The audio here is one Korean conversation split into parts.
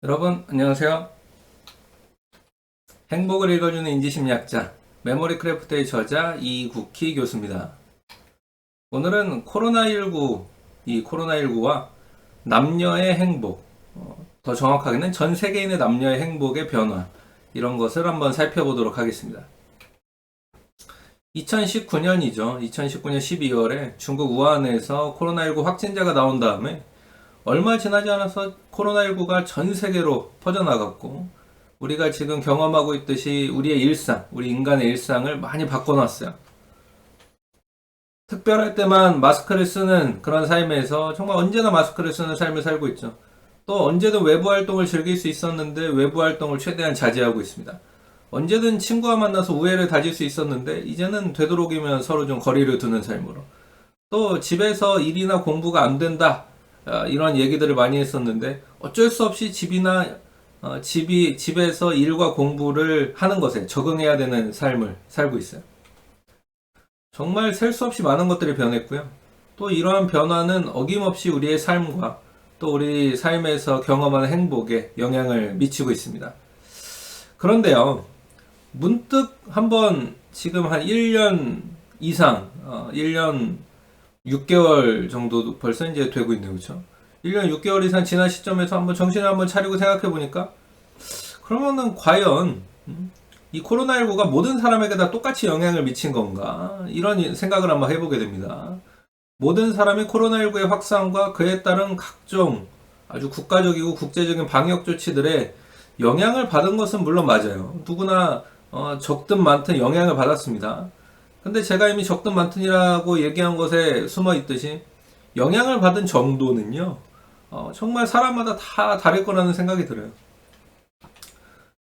여러분 안녕하세요. 행복을 읽어주는 인지심리학자 메모리크래프트의 저자 이국희 교수입니다. 오늘은 코로나19와 남녀의 행복, 더 정확하게는 전 세계인의 남녀의 행복의 변화, 이런 것을 한번 살펴보도록 하겠습니다. 2019년이죠. 2019년 12월에 중국 우한에서 코로나19 확진자가 나온 다음에 얼마 지나지 않아서 코로나19가 전 세계로 퍼져나갔고, 우리가 지금 경험하고 있듯이 우리의 일상, 우리 인간의 일상을 많이 바꿔놨어요. 특별할 때만 마스크를 쓰는 그런 삶에서 정말 언제나 마스크를 쓰는 삶을 살고 있죠. 또 언제든 외부 활동을 즐길 수 있었는데 외부 활동을 최대한 자제하고 있습니다. 언제든 친구와 만나서 우애를 다질 수 있었는데 이제는 되도록이면 서로 좀 거리를 두는 삶으로. 또 집에서 일이나 공부가 안 된다, 이런 얘기들을 많이 했었는데 어쩔 수 없이 집에서 일과 공부를 하는 것에 적응해야 되는 삶을 살고 있어요. 정말 셀 수 없이 많은 것들이 변했고요. 또 이러한 변화는 어김없이 우리의 삶과 또 우리 삶에서 경험하는 행복에 영향을 미치고 있습니다. 그런데요, 문득 한번 지금 한 1년 이상, 1년 6개월 정도 벌써 이제 되고 있네요. 그렇죠? 1년 6개월 이상 지난 시점에서 한번 정신을 한번 차리고 생각해 보니까, 그러면은 과연 이 코로나19가 모든 사람에게 다 똑같이 영향을 미친 건가? 이런 생각을 한번 해보게 됩니다. 모든 사람이 코로나19의 확산과 그에 따른 각종 아주 국가적이고 국제적인 방역 조치들에 영향을 받은 것은 물론 맞아요. 누구나 적든 많든 영향을 받았습니다. 근데 제가 이미 적든 많든이라고 얘기한 것에 숨어 있듯이 영향을 받은 정도는요, 정말 사람마다 다 다를 거라는 생각이 들어요.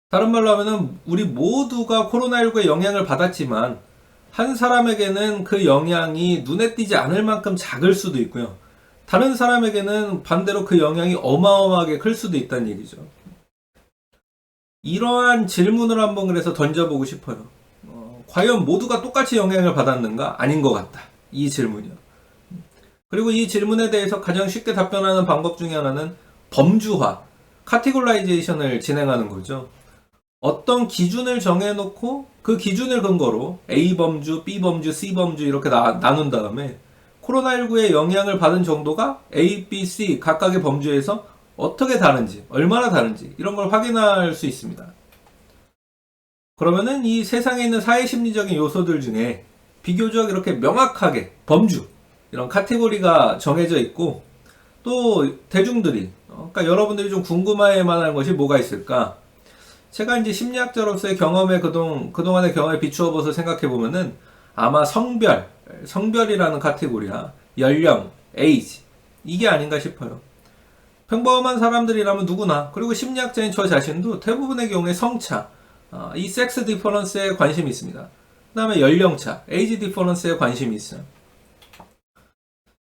다른 말로 하면은 우리 모두가 코로나19에 영향을 받았지만 한 사람에게는 그 영향이 눈에 띄지 않을 만큼 작을 수도 있고요. 다른 사람에게는 반대로 그 영향이 어마어마하게 클 수도 있다는 얘기죠. 이러한 질문을 한번 그래서 던져보고 싶어요. 과연 모두가 똑같이 영향을 받았는가? 아닌 것 같다. 이 질문이요. 그리고 이 질문에 대해서 가장 쉽게 답변하는 방법 중에 하나는 범주화, 카테고라이제이션을 진행하는 거죠. 어떤 기준을 정해놓고 그 기준을 근거로 A범주, B범주, C범주 이렇게 나눈 다음에 코로나19의 영향을 받은 정도가 A, B, C 각각의 범주에서 어떻게 다른지, 얼마나 다른지 이런 걸 확인할 수 있습니다. 그러면은 이 세상에 있는 사회심리적인 요소들 중에 비교적 이렇게 명확하게 범주, 이런 카테고리가 정해져 있고, 또 대중들이, 그러니까 여러분들이 좀 궁금해할 만한 것이 뭐가 있을까? 제가 이제 심리학자로서의 경험에 그동안의 경험에 비추어 봐서 생각해 보면은 아마 성별이라는 카테고리야, 연령, 에이지, 이게 아닌가 싶어요. 평범한 사람들이라면 누구나, 그리고 심리학자인 저 자신도 대부분의 경우에 성차, 이 섹스 디퍼런스에 관심이 있습니다. 그 다음에 연령차, 에이지 디퍼런스에 관심이 있어요.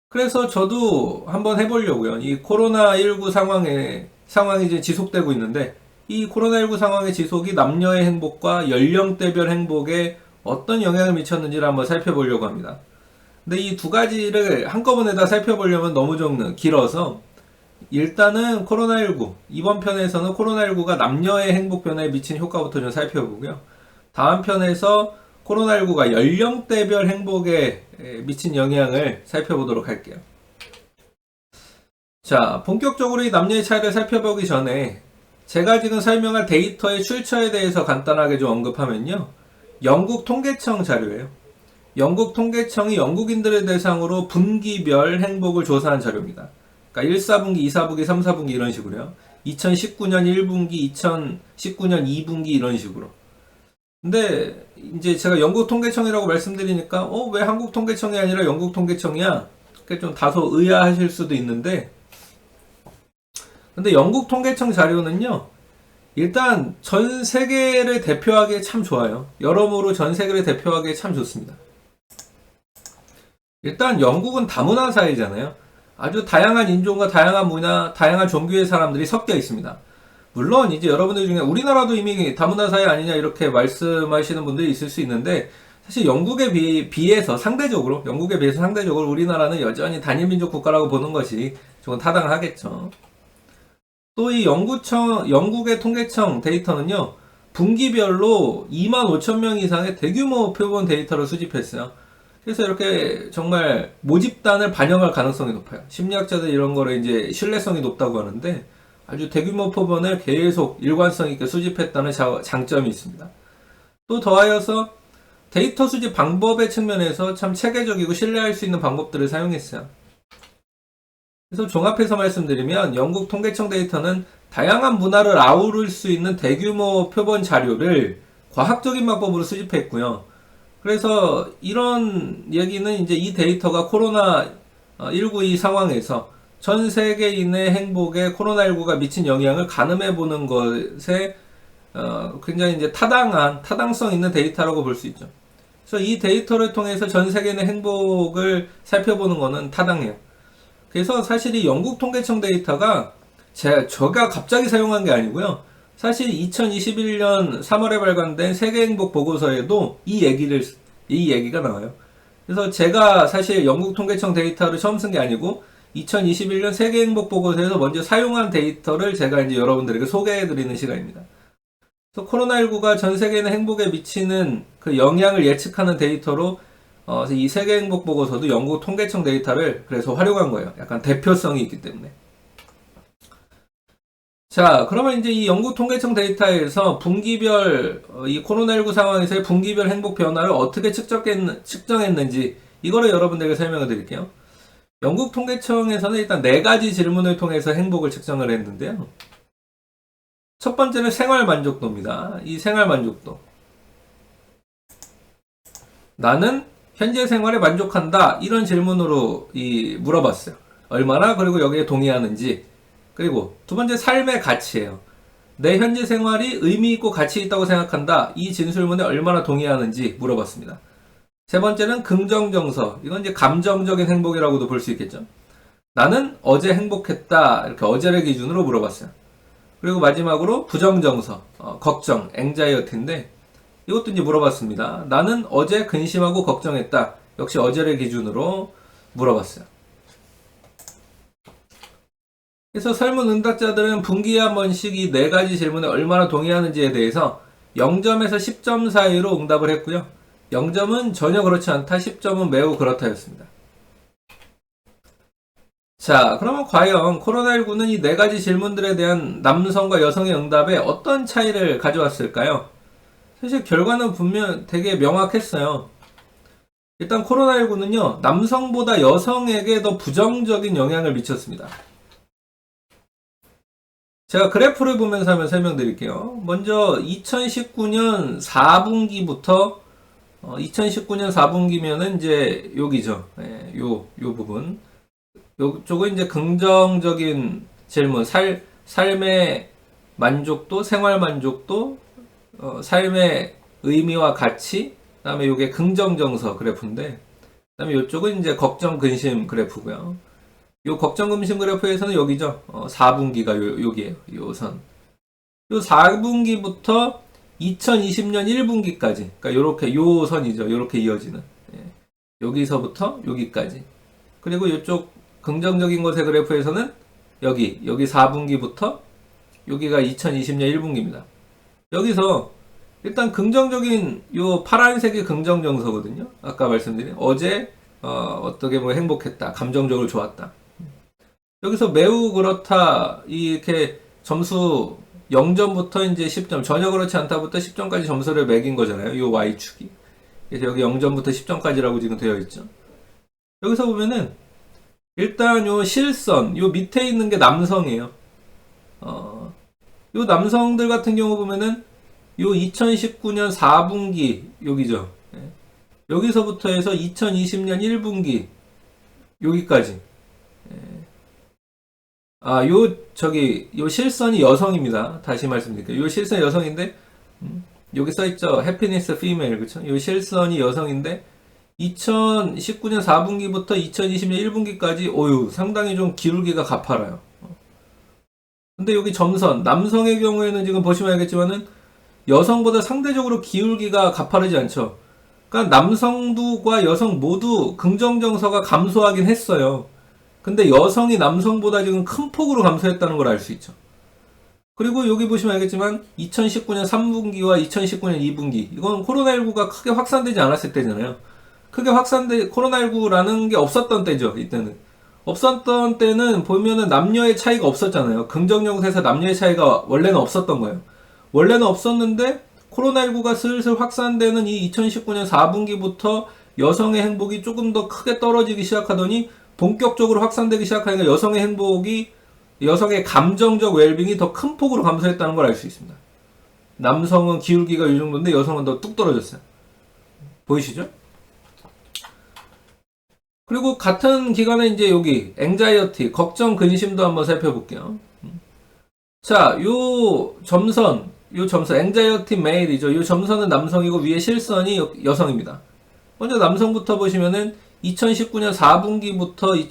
그래서 저도 한번 해보려고요. 이 코로나19 상황이 이제 지속되고 있는데, 이 코로나19 상황의 지속이 남녀의 행복과 연령대별 행복에 어떤 영향을 미쳤는지를 한번 살펴보려고 합니다. 근데 이 두 가지를 한꺼번에 다 살펴보려면 너무 좀 길어서, 일단은 이번 편에서는 코로나19가 남녀의 행복 변화에 미친 효과부터 좀 살펴보고요. 다음 편에서 코로나19가 연령대별 행복에 미친 영향을 살펴보도록 할게요. 자, 본격적으로 이 남녀의 차이를 살펴보기 전에 제가 지금 설명할 데이터의 출처에 대해서 간단하게 좀 언급하면요. 영국 통계청 자료예요. 영국 통계청이 영국인들을 대상으로 분기별 행복을 조사한 자료입니다. 그러니까 1, 4분기, 2, 4분기, 3, 4분기 이런 식으로요. 2019년 1분기, 2019년 2분기 이런 식으로. 근데 이제 제가 영국 통계청이라고 말씀드리니까 왜 한국 통계청이 아니라 영국 통계청이야? 그게 좀 다소 의아하실 수도 있는데, 근데 영국 통계청 자료는요, 일단 전 세계를 대표하기에 참 좋아요. 여러모로 전 세계를 대표하기에 참 좋습니다. 일단 영국은 다문화 사회잖아요. 아주 다양한 인종과 다양한 문화, 다양한 종교의 사람들이 섞여 있습니다. 물론 이제 여러분들 중에 우리나라도 이미 다문화 사회 아니냐 이렇게 말씀하시는 분들이 있을 수 있는데, 사실 영국에 비해서 상대적으로 우리나라는 여전히 단일민족 국가라고 보는 것이 조금 타당하겠죠. 또 이 영국의 통계청 데이터는요, 분기별로 2만 5천 명 이상의 대규모 표본 데이터를 수집했어요. 그래서 이렇게 정말 모집단을 반영할 가능성이 높아요. 심리학자들 이런 거를 이제 신뢰성이 높다고 하는데, 아주 대규모 표본을 계속 일관성 있게 수집했다는 장점이 있습니다. 또 더하여서 데이터 수집 방법의 측면에서 참 체계적이고 신뢰할 수 있는 방법들을 사용했어요. 그래서 종합해서 말씀드리면 영국 통계청 데이터는 다양한 문화를 아우를 수 있는 대규모 표본 자료를 과학적인 방법으로 수집했고요. 그래서 이런 얘기는 이제 이 데이터가 코로나19 이 상황에서 전 세계인의 행복에 코로나19가 미친 영향을 가늠해 보는 것에 굉장히 이제 타당성 있는 데이터라고 볼 수 있죠. 그래서 이 데이터를 통해서 전 세계인의 행복을 살펴보는 것은 타당해요. 그래서 사실 이 영국 통계청 데이터가 제가 갑자기 사용한 게 아니고요. 사실 2021년 3월에 발간된 세계행복 보고서에도 이 얘기가 나와요. 그래서 제가 사실 영국 통계청 데이터를 처음 쓴 게 아니고 2021년 세계행복 보고서에서 먼저 사용한 데이터를 제가 이제 여러분들에게 소개해드리는 시간입니다. 그래서 코로나19가 전 세계인의 행복에 미치는 그 영향을 예측하는 데이터로 이 세계행복 보고서도 영국 통계청 데이터를 그래서 활용한 거예요. 약간 대표성이 있기 때문에. 자, 그러면 이제 이 영국 통계청 데이터에서 분기별 이 코로나19 상황에서의 분기별 행복 변화를 어떻게 측정했는지 이거를 여러분들에게 설명을 드릴게요. 영국 통계청에서는 일단 4가지 질문을 통해서 행복을 측정을 했는데요. 첫 번째는 생활 만족도입니다. 이 생활 만족도. 나는 현재 생활에 만족한다. 이런 질문으로 물어봤어요. 얼마나 그리고 여기에 동의하는지. 그리고 두 번째 삶의 가치예요. 내 현재 생활이 의미 있고 가치 있다고 생각한다. 이 진술문에 얼마나 동의하는지 물어봤습니다. 세 번째는 긍정정서. 이건 이제 감정적인 행복이라고도 볼 수 있겠죠. 나는 어제 행복했다. 이렇게 어제를 기준으로 물어봤어요. 그리고 마지막으로 부정정서, 걱정, 앵자이어티인데 이것도 이제 물어봤습니다. 나는 어제 근심하고 걱정했다. 역시 어제를 기준으로 물어봤어요. 그래서 설문 응답자들은 분기에 한 번씩 이 4가지 질문에 얼마나 동의하는지에 대해서 0점에서 10점 사이로 응답을 했고요. 0점은 전혀 그렇지 않다, 10점은 매우 그렇다였습니다. 자, 그러면 과연 코로나19는 이 4가지 질문들에 대한 남성과 여성의 응답에 어떤 차이를 가져왔을까요? 사실 결과는 분명 되게 명확했어요. 일단 코로나19는요, 남성보다 여성에게 더 부정적인 영향을 미쳤습니다. 제가 그래프를 보면서 한번 설명드릴게요. 먼저 2019년 4분기부터 2019년 4분기면은 이제 여기죠. 예, 요 부분. 요쪽은 이제 긍정적인 질문, 삶의 만족도, 생활 만족도, 삶의 의미와 가치, 그 다음에 요게 긍정정서 그래프인데, 그 다음에 요쪽은 이제 걱정, 근심 그래프고요. 요 걱정, 근심 그래프에서는 여기죠. 4분기가 여기에요. 요 선. 요 4분기부터 2020년 1분기까지, 그러니까 요렇게, 요 선이죠. 요렇게 이어지는. 예. 여기서부터 여기까지. 그리고 요쪽 긍정적인 것의 그래프에서는 여기 4분기부터 여기가 2020년 1분기입니다. 여기서 일단 긍정적인 요 파란색이 긍정정서거든요. 아까 말씀드린 어제 어떻게 보면 행복했다. 감정적으로 좋았다. 여기서 매우 그렇다. 이렇게 점수 0점부터 이제 10점, 전혀 그렇지 않다부터 10점까지 점수를 매긴 거잖아요. 요 Y축이. 그래서 여기 0점부터 10점까지라고 지금 되어 있죠. 여기서 보면은 일단 요 실선, 요 밑에 있는 게 남성이에요. 요 남성들 같은 경우 보면은 요 2019년 4분기 여기죠. 예. 여기서부터 해서 2020년 1분기 여기까지. 예. 요 실선이 여성입니다. 다시 말씀드릴게요. 요 실선이 여성인데 여기 써있죠. 해피니스 피메일, 그쵸? 요 실선이 여성인데 2019년 4분기부터 2020년 1분기까지 상당히 좀 기울기가 가파라요. 근데 여기 점선, 남성의 경우에는 지금 보시면 알겠지만은 여성보다 상대적으로 기울기가 가파르지 않죠. 그러니까 남성과 여성 모두 긍정정서가 감소하긴 했어요. 근데 여성이 남성보다 지금 큰 폭으로 감소했다는 걸 알 수 있죠. 그리고 여기 보시면 알겠지만 2019년 3분기와 2019년 2분기 이건 코로나19가 크게 확산되지 않았을 때잖아요. 코로나19라는 게 없었던 때죠. 이때는 없었던 때는 보면은 남녀의 차이가 없었잖아요. 긍정형태에서 남녀의 차이가 원래는 없었던 거예요. 원래는 없었는데 코로나19가 슬슬 확산되는 이 2019년 4분기부터 여성의 행복이 조금 더 크게 떨어지기 시작하더니 본격적으로 확산되기 시작하니까 여성의 감정적 웰빙이 더 큰 폭으로 감소했다는 걸 알 수 있습니다. 남성은 기울기가 이 정도인데 여성은 더 뚝 떨어졌어요. 보이시죠? 그리고 같은 기간에 이제 여기 앵자이어티, 걱정, 근심도 한번 살펴볼게요. 자, 요 점선 앵자이어티 메일이죠. 요 점선은 남성이고 위에 실선이 여성입니다. 먼저 남성부터 보시면은 2019년 4분기부터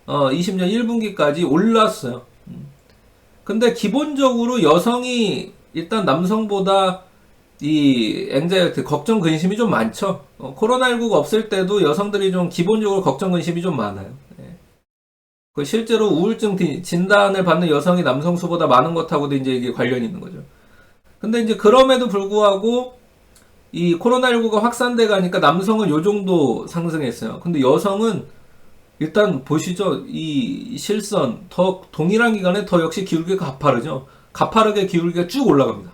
2020년 1분기까지 올랐어요. 근데 기본적으로 여성이 일단 남성보다 이 앵자이어티, 걱정, 근심이 좀 많죠. 코로나19가 없을 때도 여성들이 좀 기본적으로 걱정, 근심이 좀 많아요. 그 실제로 우울증 진단을 받는 여성이 남성 수보다 많은 것하고도 이제 이게 관련이 있는 거죠. 근데 이제 그럼에도 불구하고 이 코로나19가 확산돼 가니까 남성은 요 정도 상승했어요. 근데 여성은 일단 보시죠. 이 실선 더 동일한 기간에 더 역시 기울기가 가파르죠. 가파르게 기울기가 쭉 올라갑니다.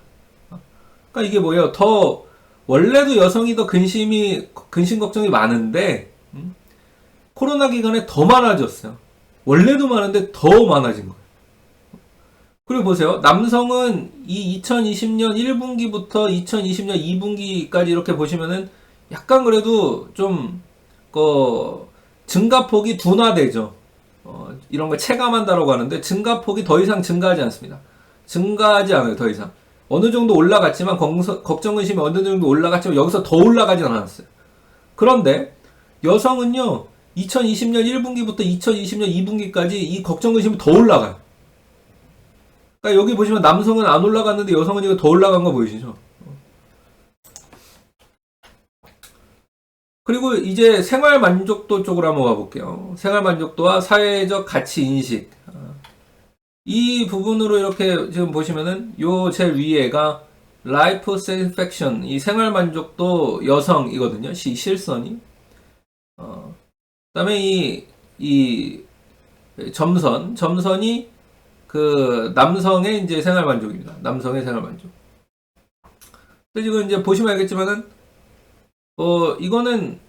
그러니까 이게 뭐예요? 더 원래도 여성이 더 근심 걱정이 많은데 코로나 기간에 더 많아졌어요. 원래도 많은데 더 많아진 거예요. 그리고 보세요. 남성은 이 2020년 1분기부터 2020년 2분기까지 이렇게 보시면은 약간 그래도 좀 증가폭이 둔화되죠. 이런 걸 체감한다라고 하는데 증가폭이 더 이상 증가하지 않습니다. 증가하지 않아요. 더 이상. 어느 정도 올라갔지만 걱정 근심이 어느 정도 올라갔지만 여기서 더 올라가진 않았어요. 그런데 여성은요. 2020년 1분기부터 2020년 2분기까지 이 걱정 근심이 더 올라가요. 그러니까 여기 보시면 남성은 안 올라갔는데 여성은 이거 더 올라간 거 보이시죠? 그리고 이제 생활 만족도 쪽으로 한번 가볼게요. 생활 만족도와 사회적 가치 인식. 이 부분으로 이렇게 지금 보시면은 요 제일 위에가 라이프 세티스팩션, 이 생활 만족도 여성이거든요. 실선이. 그다음에 이 점선이 그 남성의 이제 생활 만족입니다. 남성의 생활 만족. 근데 지금 이제 보시면 알겠지만은 이거는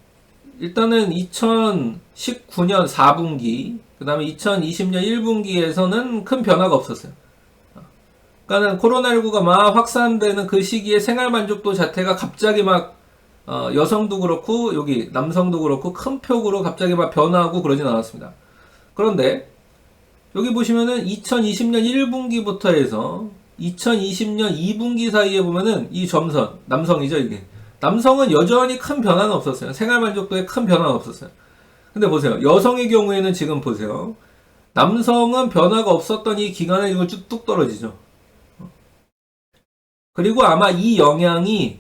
일단은 2019년 4분기, 그 다음에 2020년 1분기에서는 큰 변화가 없었어요. 그러니까는 코로나19가 막 확산되는 그 시기에 생활 만족도 자체가 갑자기 막 여성도 그렇고 여기 남성도 그렇고 큰 폭으로 갑자기 막 변화하고 그러진 않았습니다. 그런데 여기 보시면은 2020년 1분기부터 해서 2020년 2분기 사이에 보면은 이 점선, 남성이죠, 이게. 남성은 여전히 큰 변화는 없었어요. 생활 만족도에 큰 변화는 없었어요. 근데 보세요. 여성의 경우에는 지금 보세요. 남성은 변화가 없었던 이 기간에 이거 쭉 떨어지죠. 그리고 아마 이 영향이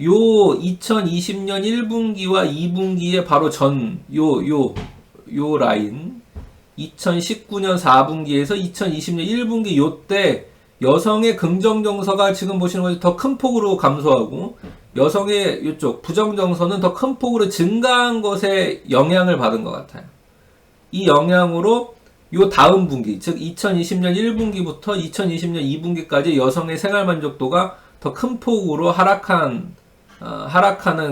요 2020년 1분기와 2분기의 바로 요 라인 2019년 4분기에서 2020년 1분기 요때 여성의 긍정 정서가 지금 보시는 것이 더 큰 폭으로 감소하고 여성의 이쪽 부정 정서는 더 큰 폭으로 증가한 것에 영향을 받은 것 같아요. 이 영향으로 요 다음 분기, 즉 2020년 1분기부터 2020년 2분기까지 여성의 생활 만족도가 더 큰 폭으로 하락하는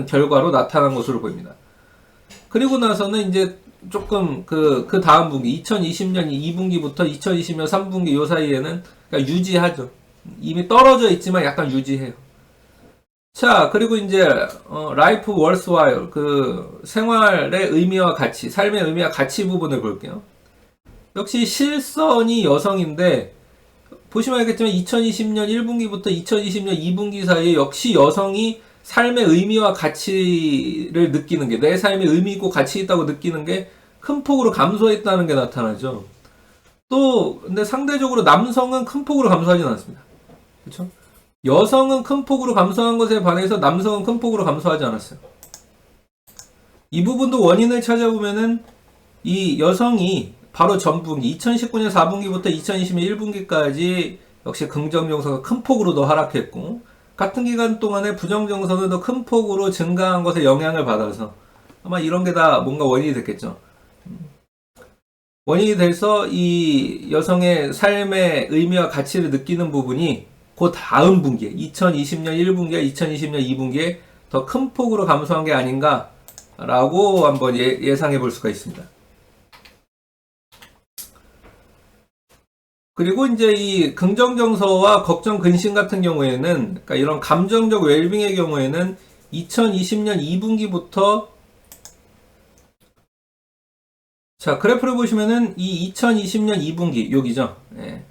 결과로 나타난 것으로 보입니다. 그리고 나서는 이제 조금 그 다음 분기 2020년 2분기부터 2020년 3분기 요 사이에는 그러니까 유지하죠. 이미 떨어져 있지만 약간 유지해요. 자, 그리고 이제 라이프 월스와일, 그 생활의 의미와 가치, 삶의 의미와 가치 부분을 볼게요. 역시 실선이 여성인데 보시면 알겠지만 2020년 1분기부터 2020년 2분기 사이에 역시 여성이 삶의 의미와 가치를 느끼는 게, 내 삶에 의미 있고 가치 있다고 느끼는 게 큰 폭으로 감소했다는 게 나타나죠. 또 근데 상대적으로 남성은 큰 폭으로 감소하진 않습니다. 그렇죠? 여성은 큰 폭으로 감소한 것에 반해서 남성은 큰 폭으로 감소하지 않았어요. 이 부분도 원인을 찾아보면은 이 여성이 바로 전분기 2019년 4분기부터 2020년 1분기까지 역시 긍정정서가 큰 폭으로 더 하락했고, 같은 기간 동안에 부정정서는 더 큰 폭으로 증가한 것에 영향을 받아서 아마 이런 게 다 뭔가 원인이 됐겠죠. 원인이 돼서 이 여성의 삶의 의미와 가치를 느끼는 부분이 그 다음 분기에 2020년 1분기와 2020년 2분기에 더 큰 폭으로 감소한 게 아닌가라고 한번 예상해 볼 수가 있습니다. 그리고 이제 이 긍정정서와 걱정 근심 같은 경우에는, 그러니까 이런 감정적 웰빙의 경우에는 2020년 2분기부터, 자, 그래프를 보시면은 이 2020년 2분기, 여기죠. 예.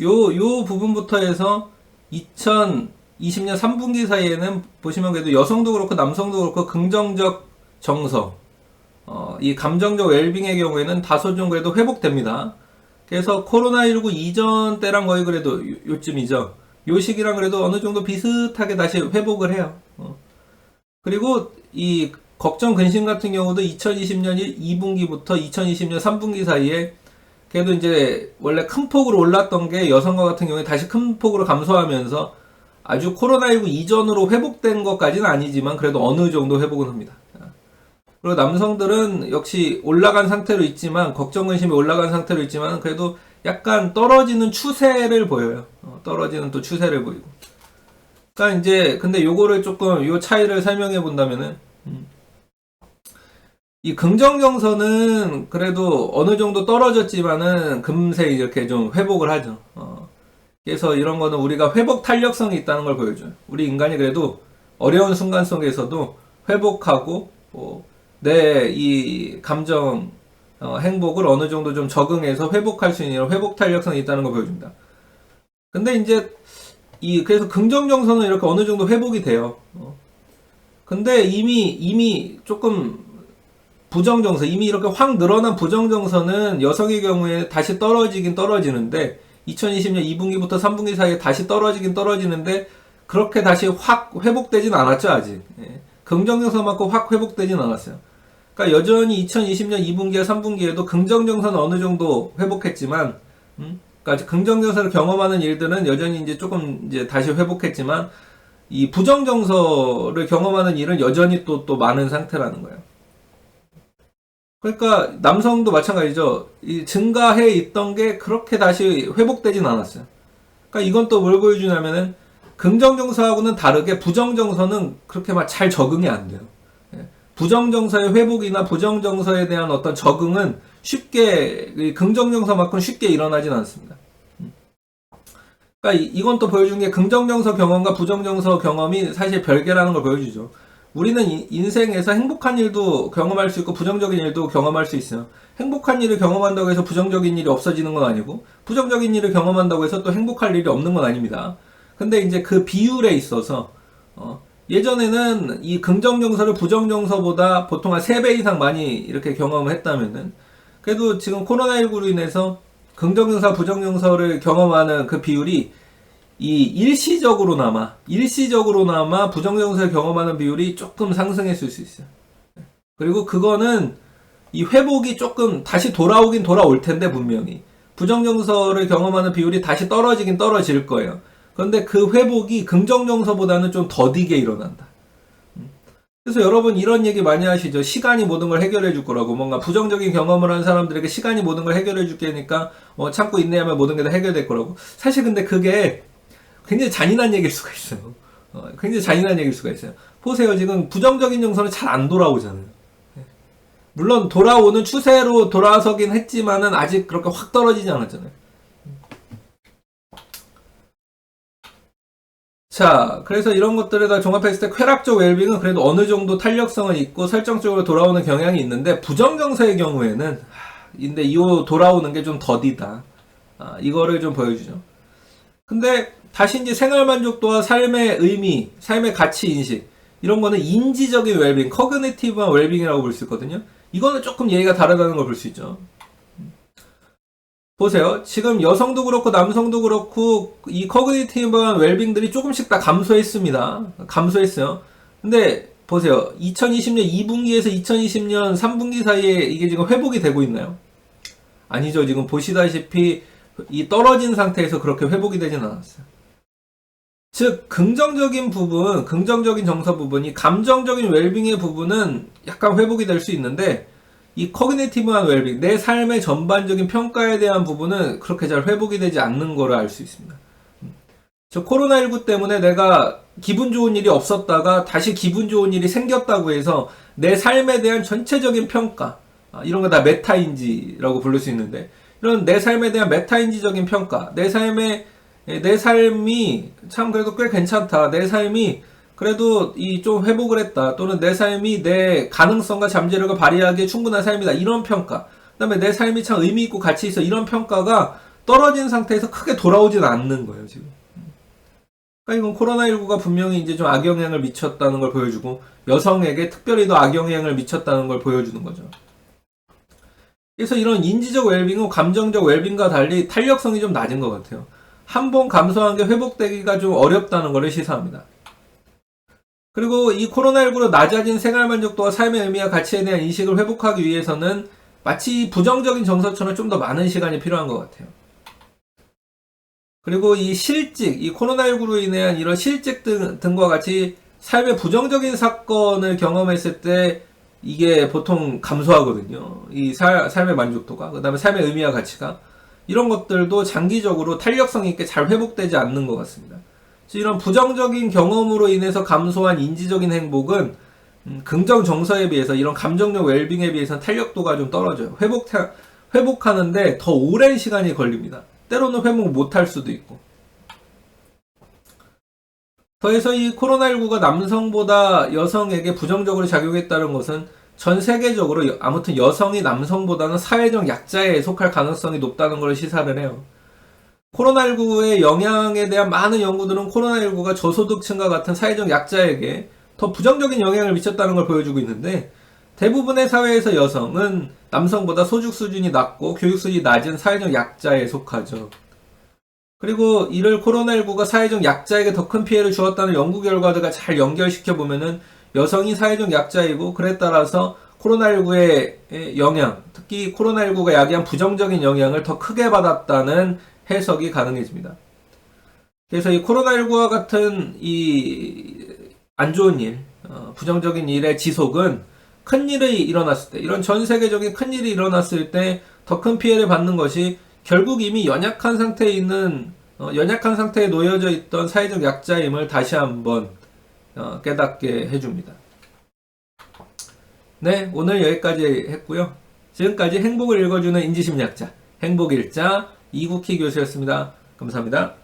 요 부분부터 해서 2020년 3분기 사이에는 보시면 그래도 여성도 그렇고 남성도 그렇고 긍정적 정서, 이 감정적 웰빙의 경우에는 다소 좀 그래도 회복됩니다. 그래서 코로나19 이전 때랑 거의 그래도 요쯤이죠. 요 시기랑 그래도 어느 정도 비슷하게 다시 회복을 해요. 그리고 이 걱정 근심 같은 경우도 2020년 2분기부터 2020년 3분기 사이에 그래도 이제 원래 큰 폭으로 올랐던 게 여성과 같은 경우에 다시 큰 폭으로 감소하면서 아주 코로나19 이전으로 회복된 것까지는 아니지만 그래도 어느 정도 회복은 합니다. 그리고 남성들은 역시 올라간 상태로 있지만, 걱정 근심이 올라간 상태로 있지만 그래도 약간 떨어지는 추세를 보여요. 떨어지는 또 추세를 보이고. 그러니까 이제 근데 요거를 조금 요 차이를 설명해 본다면은, 이 긍정정서는 그래도 어느 정도 떨어졌지만은 금세 이렇게 좀 회복을 하죠. 그래서 이런 거는 우리가 회복 탄력성이 있다는 걸 보여줘요. 우리 인간이 그래도 어려운 순간 속에서도 회복하고 내 이 감정 행복을 어느 정도 좀 적응해서 회복할 수 있는 회복 탄력성이 있다는 걸 보여줍니다. 근데 이제 그래서 긍정정서는 이렇게 어느 정도 회복이 돼요. 근데 이미 조금 부정정서, 이미 이렇게 확 늘어난 부정정서는 여성의 경우에 다시 떨어지긴 떨어지는데 2020년 2분기부터 3분기 사이에 다시 떨어지긴 떨어지는데 그렇게 다시 확 회복되진 않았죠, 아직. 예. 긍정정서만큼 확 회복되진 않았어요. 그러니까 여전히 2020년 2분기와 3분기에도 긍정정서는 어느 정도 회복했지만, 그러니까 긍정정서를 경험하는 일들은 여전히 이제 조금 이제 다시 회복했지만, 이 부정정서를 경험하는 일은 여전히 또 많은 상태라는 거예요. 그러니까 남성도 마찬가지죠. 이 증가해 있던 게 그렇게 다시 회복되진 않았어요. 그러니까 이건 또 뭘 보여주냐면은 긍정정서하고는 다르게 부정정서는 그렇게 막 잘 적응이 안 돼요. 부정정서의 회복이나 부정정서에 대한 어떤 적응은 쉽게 긍정정서만큼 쉽게 일어나진 않습니다. 그러니까 이건 또 보여준 게 긍정정서 경험과 부정정서 경험이 사실 별개라는 걸 보여주죠. 우리는 인생에서 행복한 일도 경험할 수 있고 부정적인 일도 경험할 수 있어요. 행복한 일을 경험한다고 해서 부정적인 일이 없어지는 건 아니고 부정적인 일을 경험한다고 해서 또 행복할 일이 없는 건 아닙니다. 근데 이제 그 비율에 있어서 예전에는 이 긍정정서를 부정정서보다 보통 한 3배 이상 많이 이렇게 경험을 했다면은 그래도 지금 코로나19로 인해서 긍정정서, 부정정서를 경험하는 그 비율이 이 일시적으로나마 부정정서를 경험하는 비율이 조금 상승했을 수 있어요. 그리고 그거는 이 회복이 조금 다시 돌아오긴 돌아올 텐데 분명히 부정정서를 경험하는 비율이 다시 떨어지긴 떨어질 거예요. 그런데 그 회복이 긍정정서보다는 좀 더디게 일어난다. 그래서 여러분 이런 얘기 많이 하시죠. 시간이 모든 걸 해결해 줄 거라고. 뭔가 부정적인 경험을 한 사람들에게 시간이 모든 걸 해결해 줄 게니까 참고 인내하면 모든 게 다 해결될 거라고. 사실 근데 그게 굉장히 잔인한 얘기일 수가 있어요. 굉장히 잔인한 얘기일 수가 있어요. 보세요. 지금 부정적인 정서는 잘 안 돌아오잖아요. 물론 돌아오는 추세로 돌아서긴 했지만은 아직 그렇게 확 떨어지지 않았잖아요. 자, 그래서 이런 것들을 다 종합했을 때 쾌락적 웰빙은 그래도 어느 정도 탄력성은 있고 설정적으로 돌아오는 경향이 있는데 부정정서의 경우에는 근데 이 돌아오는 게 좀 더디다. 이거를 좀 보여주죠. 근데 다시 이제 생활 만족도와 삶의 의미, 삶의 가치 인식 이런 거는 인지적인 웰빙, 커그니티브한 웰빙이라고 볼 수 있거든요. 이거는 조금 얘기가 다르다는 걸 볼 수 있죠. 보세요. 지금 여성도 그렇고 남성도 그렇고 이 커그니티브한 웰빙들이 조금씩 다 감소했습니다. 감소했어요. 근데 보세요. 2020년 2분기에서 2020년 3분기 사이에 이게 지금 회복이 되고 있나요? 아니죠. 지금 보시다시피 이 떨어진 상태에서 그렇게 회복이 되진 않았어요. 즉 긍정적인 부분, 긍정적인 정서 부분이 감정적인 웰빙의 부분은 약간 회복이 될 수 있는데 이 커그니티브한 웰빙, 내 삶의 전반적인 평가에 대한 부분은 그렇게 잘 회복이 되지 않는 거를 알 수 있습니다. 저 코로나19 때문에 내가 기분 좋은 일이 없었다가 다시 기분 좋은 일이 생겼다고 해서 내 삶에 대한 전체적인 평가, 이런 거 다 메타인지라고 부를 수 있는데 이런 내 삶에 대한 메타인지적인 평가, 내 삶이 참 그래도 꽤 괜찮다, 내 삶이 그래도 이 좀 회복을 했다, 또는 내 삶이 내 가능성과 잠재력을 발휘하기에 충분한 삶이다, 이런 평가, 그 다음에 내 삶이 참 의미 있고 가치 있어, 이런 평가가 떨어진 상태에서 크게 돌아오진 않는 거예요 지금. 그러니까 이건 코로나19가 분명히 이제 좀 악영향을 미쳤다는 걸 보여주고 여성에게 특별히 더 악영향을 미쳤다는 걸 보여주는 거죠. 그래서 이런 인지적 웰빙은 감정적 웰빙과 달리 탄력성이 좀 낮은 것 같아요. 한 번 감소한 게 회복되기가 좀 어렵다는 것을 시사합니다. 그리고 이 코로나19로 낮아진 생활 만족도와 삶의 의미와 가치에 대한 인식을 회복하기 위해서는 마치 부정적인 정서처럼 좀 더 많은 시간이 필요한 것 같아요. 그리고 이 실직, 이 코로나19로 인한 이런 실직 등과 같이 삶의 부정적인 사건을 경험했을 때 이게 보통 감소하거든요. 이 삶의 만족도가, 그 다음에 삶의 의미와 가치가, 이런 것들도 장기적으로 탄력성 있게 잘 회복되지 않는 것 같습니다. 이런 부정적인 경험으로 인해서 감소한 인지적인 행복은 긍정 정서에 비해서, 이런 감정적 웰빙에 비해서는 탄력도가 좀 떨어져요. 회복하는데 더 오랜 시간이 걸립니다. 때로는 회복 못할 수도 있고. 더해서 이 코로나19가 남성보다 여성에게 부정적으로 작용했다는 것은 전 세계적으로 아무튼 여성이 남성보다는 사회적 약자에 속할 가능성이 높다는 것을 시사를 해요. 코로나19의 영향에 대한 많은 연구들은 코로나19가 저소득층과 같은 사회적 약자에게 더 부정적인 영향을 미쳤다는 걸 보여주고 있는데, 대부분의 사회에서 여성은 남성보다 소득 수준이 낮고 교육 수준이 낮은 사회적 약자에 속하죠. 그리고 이를 코로나19가 사회적 약자에게 더 큰 피해를 주었다는 연구 결과들과 잘 연결시켜 보면은 여성이 사회적 약자이고, 그에 따라서 코로나19의 영향, 특히 코로나19가 야기한 부정적인 영향을 더 크게 받았다는 해석이 가능해집니다. 그래서 이 코로나19와 같은 이 안 좋은 일, 부정적인 일의 지속은 큰 일이 일어났을 때, 이런 전 세계적인 큰 일이 일어났을 때 더 큰 피해를 받는 것이 결국 이미 연약한 상태에 놓여져 있던 사회적 약자임을 다시 한번 깨닫게 해줍니다. 네, 오늘 여기까지 했고요. 지금까지 행복을 읽어주는 인지심리학자, 행복일자 이국희 교수였습니다. 감사합니다.